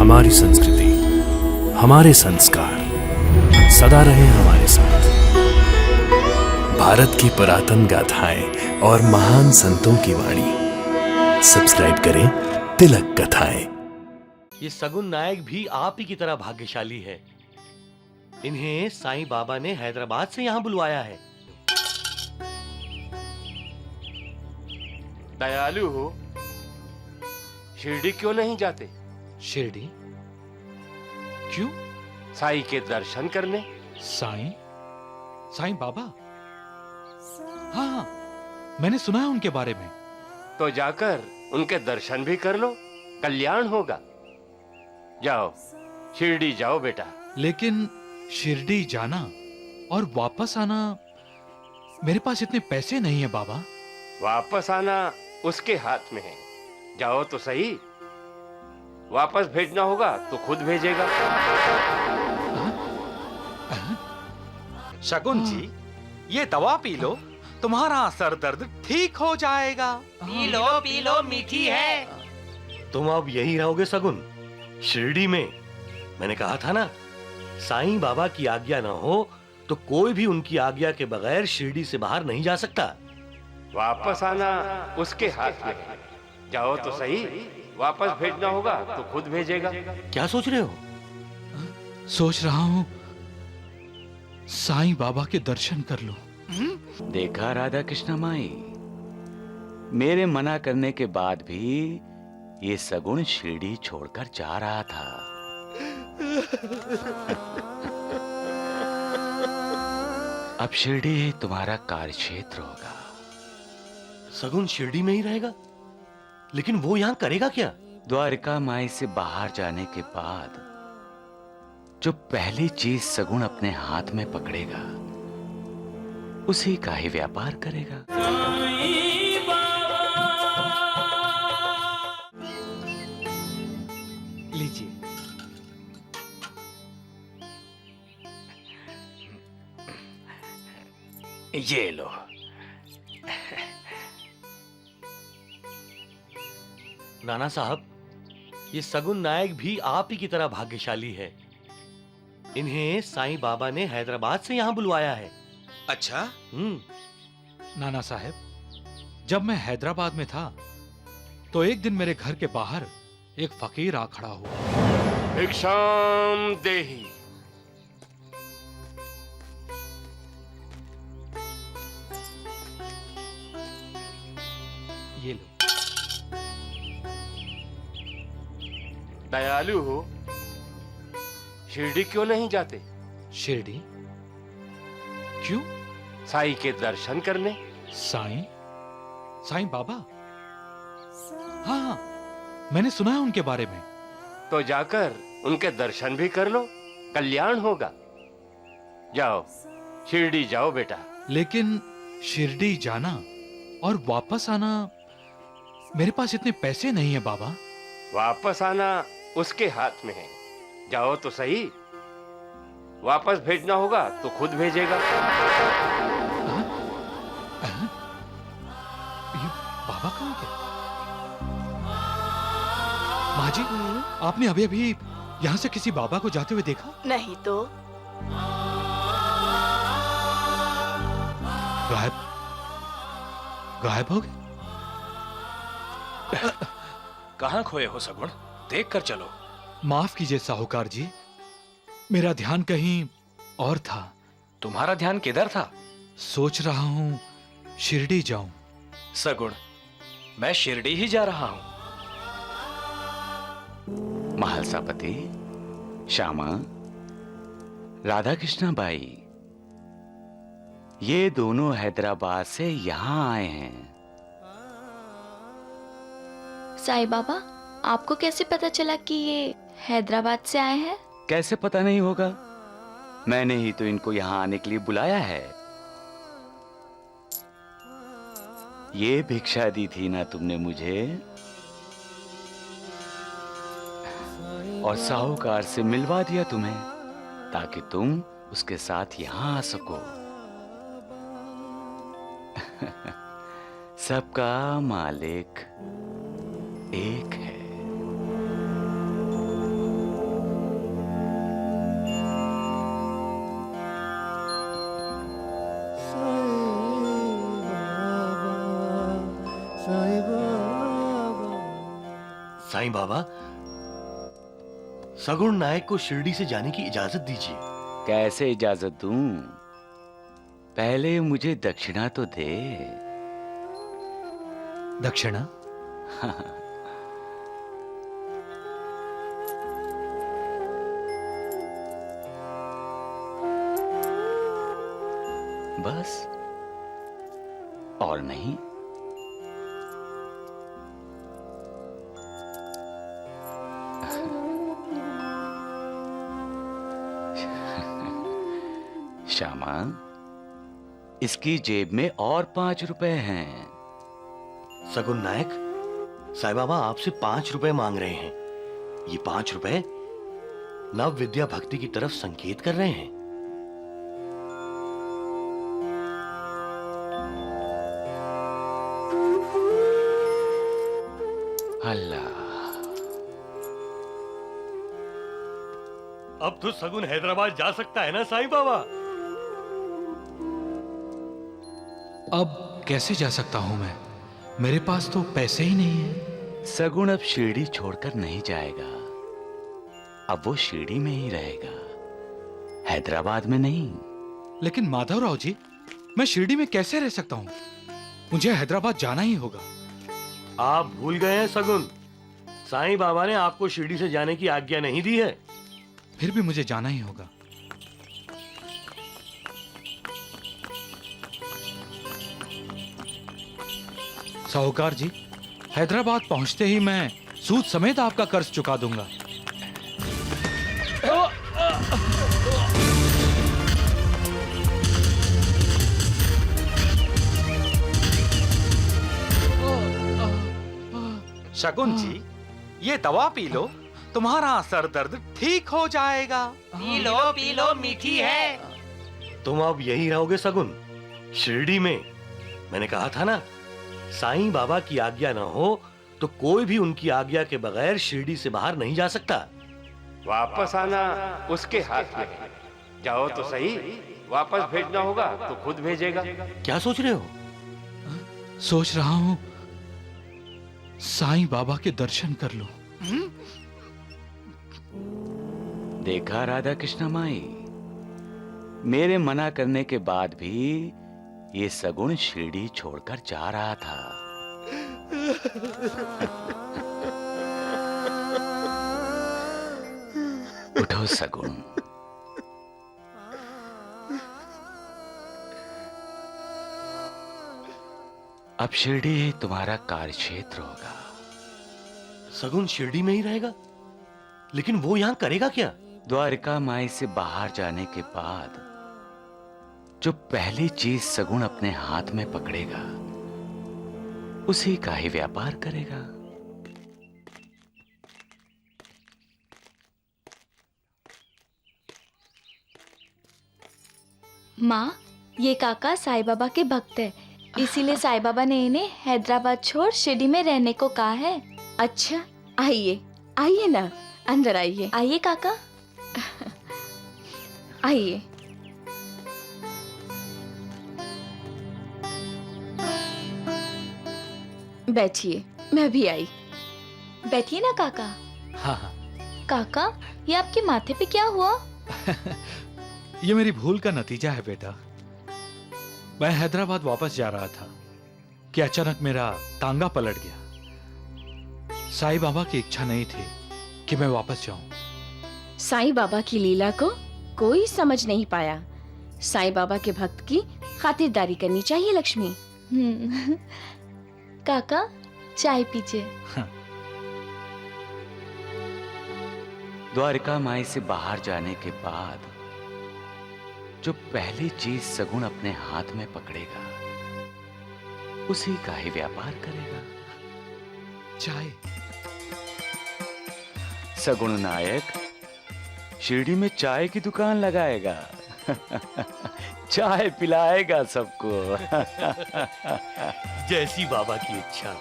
हमारी संस्कृति, हमारे संस्कार सदा रहे हमारे साथ। भारत की पुरातन गाथाएं और महान संतों की वाणी। सब्सक्राइब करें तिलक कथाएं। ये सगुन नायक भी आप ही की तरह भाग्यशाली है। इन्हें साईं बाबा ने हैदराबाद से यहाँ बुलवाया है। दयालु हो, शिरडी क्यों नहीं जाते? शिरडी? क्यों? साईं के दर्शन करने। साईं? साईं बाबा? हाँ, मैंने सुना है उनके बारे में। तो जाकर उनके दर्शन भी कर लो, कल्याण होगा। जाओ, शिरडी जाओ बेटा। लेकिन शिरडी जाना और वापस आना, मेरे पास इतने पैसे नहीं है बाबा। वापस आना उसके हाथ में है। जाओ तो सही। वापस भेजना होगा तो खुद भेजेगा। शगुन जी, ये दवा पी लो, तुम्हारा सर दर्द ठीक हो जाएगा। पी लो मीठी है। तुम अब यही रहोगे सगुन, शिरडी में। मैंने कहा था ना, साईं बाबा की आज्ञा ना हो तो कोई भी उनकी आज्ञा के बगैर शिरडी से बाहर नहीं जा सकता। वापस आना उसके हाथ में है। जाओ तो सही। वापस भेजना होगा तो खुद भेजेगा। क्या सोच रहे हो? सोच रहा हूं साईं बाबा के दर्शन कर लूं। देखा राधा कृष्ण माई, मेरे मना करने के बाद भी ये सगुन शिरडी छोड़कर जा रहा था। अब शिरडी तुम्हारा कार्यक्षेत्र होगा। सगुन शिरडी में ही रहेगा? लेकिन वो यहां करेगा क्या? द्वारिका माई से बाहर जाने के बाद जो पहली चीज सगुन अपने हाथ में पकड़ेगा, उसी का ही व्यापार करेगा। लीजिए। ये लो। नाना साहब, ये सगुन नायक भी आप ही की तरह भाग्यशाली है। इन्हें साईं बाबा ने हैदराबाद से यहाँ बुलवाया है। अच्छा? नाना साहब, जब मैं हैदराबाद में था तो एक दिन मेरे घर के बाहर एक फकीर आ खड़ा हुआ। भिक्षाम देहि। ये लो। दयालु हो, शिरडी क्यों नहीं जाते? शिरडी? क्यों? साईं के दर्शन करने। साईं? साईं बाबा? हाँ, मैंने सुना है उनके बारे में। तो जाकर उनके दर्शन भी कर लो, कल्याण होगा। जाओ, शिरडी जाओ बेटा। लेकिन शिरडी जाना और वापस आना, मेरे पास इतने पैसे नहीं है बाबा। वापस आना उसके हाथ में है। जाओ तो सही। वापस भेजना होगा तो खुद भेजेगा। ये बाबा कहाँ गए? माँ जी, आपने अभी अभी यहाँ से किसी बाबा को जाते हुए देखा? नहीं तो। गायब? गायब हो गए? कहाँ खोए हो सगुन? देख कर चलो। माफ कीजिए साहूकार जी, मेरा ध्यान कहीं और था। तुम्हारा ध्यान किधर था? सोच रहा हूं शिरडी जाऊं। सगुन, मैं शिरडी ही जा रहा हूं। महालसापति, श्यामा, राधा कृष्णा बाई, ये दोनों हैदराबाद से यहां आए हैं। साईं बाबा, आपको कैसे पता चला कि ये हैदराबाद से आए हैं? कैसे पता नहीं होगा? मैंने ही तो इनको यहां आने के लिए बुलाया है। ये भिक्षा दी थी ना तुमने मुझे, और साहूकार से मिलवा दिया तुम्हें, ताकि तुम उसके साथ यहां आ सको। सबका मालिक एक है। साईं बाबा, सगुण नायक को शिरडी से जाने की इजाजत दीजिए। कैसे इजाजत दूं? पहले मुझे दक्षिणा तो दे। दक्षिणा? बस और नहीं। श्यामा, इसकी जेब में और 5 रुपए हैं। सगुन नायक, साईं बाबा आपसे 5 रुपए मांग रहे हैं। ये 5 रुपए नव विद्या भक्ति की तरफ संकेत कर रहे हैं। अल्लाह, अब तो सगुन हैदराबाद जा सकता है ना साईं बाबा? अब कैसे जा सकता हूं मैं? मेरे पास तो पैसे ही नहीं है। सगुण अब शिरडी छोड़कर नहीं जाएगा। अब वो शिरडी में ही रहेगा, हैदराबाद में नहीं। लेकिन माधवराव जी, मैं शिरडी में कैसे रह सकता हूँ? मुझे हैदराबाद जाना ही होगा। आप भूल गए हैं सगुन, साईं बाबा ने आपको शिरडी से जाने की आज्ञा नहीं दी है। फिर भी मुझे जाना ही होगा। साहूकार जी, हैदराबाद पहुंचते ही मैं सूद समेत आपका कर्ज चुका दूंगा। शगुन जी, ये दवा पी लो, तुम्हारा सर दर्द ठीक हो जाएगा। पी लो मीठी है। तुम अब यही रहोगे सगुन, शिरडी में? मैंने कहा था ना, साईं बाबा की आज्ञा ना हो तो कोई भी उनकी आज्ञा के बगैर शिरडी से बाहर नहीं जा सकता। वापस आना उसके हाथ में है। जाओ तो सही, वापस भेजना होगा तो खुद भेजेगा। क्या सोच रहे हो? सोच रहा हूं साईं बाबा के दर्शन कर लूं। देखा राधा कृष्ण माई, मेरे मना करने के बाद भी ये सगुण शिरडी छोड़कर जा रहा था। उठो सगुण, अब शिरडी तुम्हारा कार्यक्षेत्र होगा। सगुन शिरडी में ही रहेगा? लेकिन वो यहां करेगा क्या? द्वारिका माई से बाहर जाने के बाद जो पहली चीज सगुण अपने हाथ में पकड़ेगा, उसी का ही व्यापार करेगा। माँ, ये काका साईं बाबा के भक्त है, इसीलिए साईं बाबा ने इन्हें हैदराबाद छोड़ शिरडी में रहने को कहा है। अच्छा, आइए आइए ना, अंदर आइए। आइए काका। आइए। बैठिए, मैं भी आई। बैठिए ना काका। हाँ हाँ। काका, ये आपके माथे पे क्या हुआ? ये मेरी भूल का नतीजा है बेटा। मैं हैदराबाद वापस जा रहा था कि अचानक मेरा तांगा पलट गया। साईं बाबा की इच्छा नहीं थी कि मैं वापस जाऊं। साईं बाबा की लीला को कोई समझ नहीं पाया। साईं बाबा के भक्त की खातिरदारी करनी चाहिए लक्ष्मी। काका, चाय पीजिए। द्वारिका माई से बाहर जाने के बाद जो पहली चीज सगुण अपने हाथ में पकड़ेगा, उसी का ही व्यापार करेगा। चाय। सगुण नायक शिरडी में चाय की दुकान लगाएगा। चाय पिलाएगा सबको। जैसी बाबा की इच्छा।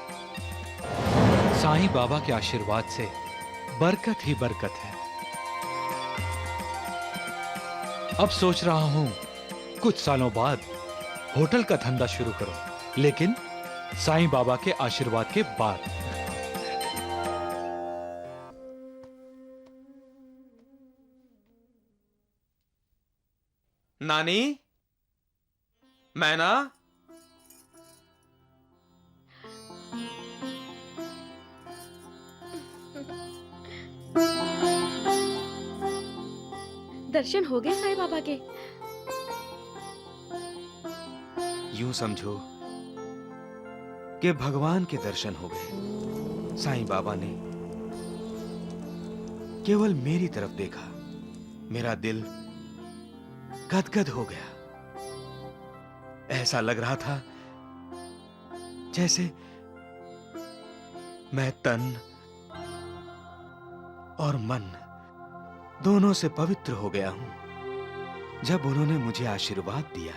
साईं बाबा के आशीर्वाद से बरकत ही बरकत है। अब सोच रहा हूं कुछ सालों बाद होटल का धंधा शुरू करूं, लेकिन साईं बाबा के आशीर्वाद के बाद। नानी, मैना, दर्शन हो गए साईं बाबा के? यूं समझो कि भगवान के दर्शन हो गए। साईं बाबा ने केवल मेरी तरफ देखा, मेरा दिल गदगद हो गया। ऐसा लग रहा था जैसे मैं तन और मन दोनों से पवित्र हो गया हूं जब उन्होंने मुझे आशीर्वाद दिया।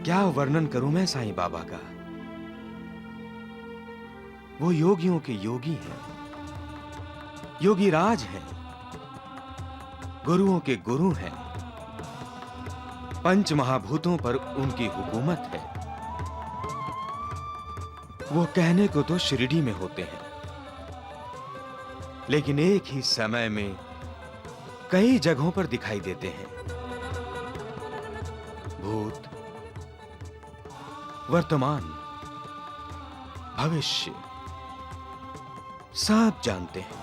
क्या वर्णन करूं मैं साईं बाबा का। वो योगियों के योगी हैं, योगी राज हैं, गुरुओं के गुरु हैं। पंच महाभूतों पर उनकी हुकूमत है। वो कहने को तो शिरडी में होते हैं, लेकिन एक ही समय में कई जगहों पर दिखाई देते हैं। भूत, वर्तमान, भविष्य सब जानते हैं।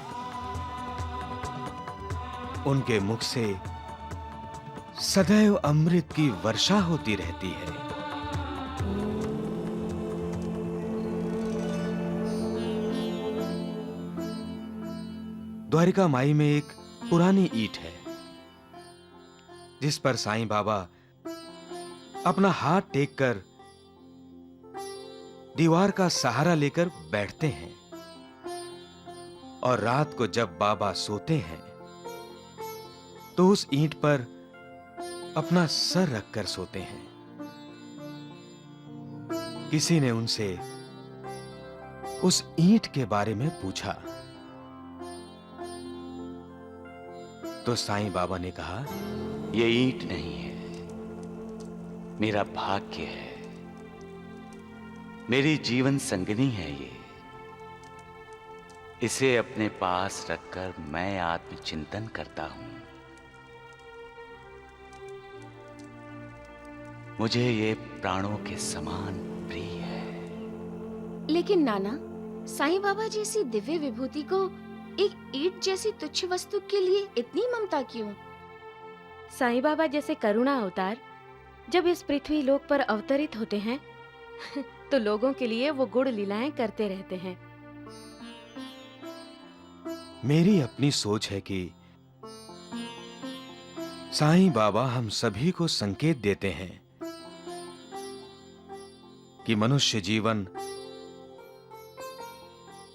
उनके मुख से सदैव अमृत की वर्षा होती रहती है। द्वारिका माई में एक पुरानी ईंट है जिस पर साईं बाबा अपना हाथ टेककर दीवार का सहारा लेकर बैठते हैं और रात को जब बाबा सोते हैं तो उस ईंट पर अपना सर रखकर सोते हैं। किसी ने उनसे उस ईंट के बारे में पूछा तो साईं बाबा ने कहा, ये ईंट नहीं है, मेरा भाग्य है, मेरी जीवन संगनी है ये। इसे अपने पास रखकर मैं आत्मचिंतन करता हूं। मुझे ये प्राणों के समान प्रिय है। लेकिन नाना, साईं बाबा जैसी दिव्य विभूति को एक ईंट जैसी तुच्छ वस्तु के लिए इतनी ममता क्यों? साईं बाबा जैसे करुणा अवतार जब इस पृथ्वी लोक पर अवतरित होते हैं तो लोगों के लिए वो गुण लीलाएं करते रहते हैं। मेरी अपनी सोच है कि साईं बाबा हम सभी को संकेत देते हैं कि मनुष्य जीवन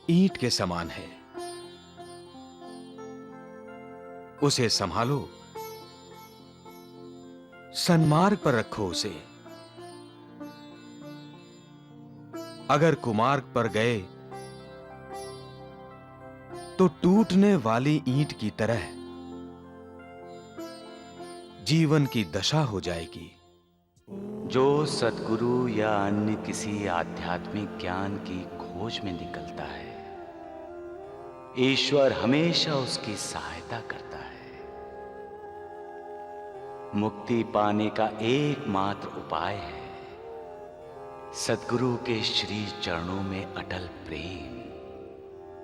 ईंट के समान है। उसे संभालो, सन्मार्ग पर रखो उसे। अगर कुमार्ग पर गए तो टूटने वाली ईंट की तरह जीवन की दशा हो जाएगी। जो सद्गुरु या अन्य किसी आध्यात्मिक ज्ञान की खोज में निकलता है, ईश्वर हमेशा उसकी सहायता करता है। मुक्ति पाने का एकमात्र उपाय है सद्गुरु के श्री चरणों में अटल प्रेम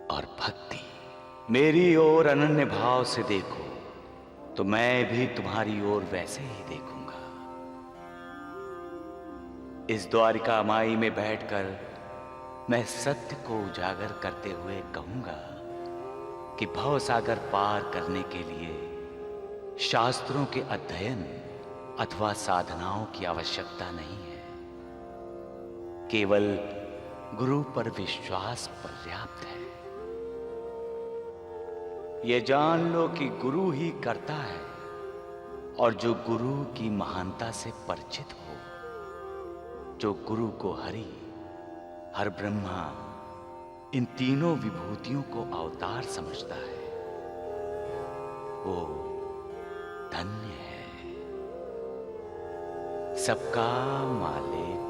और भक्ति। मेरी ओर अनन्य भाव से देखो तो मैं भी तुम्हारी ओर वैसे ही देखूंगा। इस द्वारिका माई में बैठकर मैं सत्य को उजागर करते हुए कहूंगा कि भवसागर पार करने के लिए शास्त्रों के अध्ययन अथवा साधनाओं की आवश्यकता नहीं है। केवल गुरु पर विश्वास पर्याप्त है। ये जान लो कि गुरु ही करता है, और जो गुरु की महानता से परिचित हो, जो गुरु को हरि, हर ब्रह्मा, इन तीनों विभूतियों को अवतार समझता है, वो धन्य है। सबका मालिक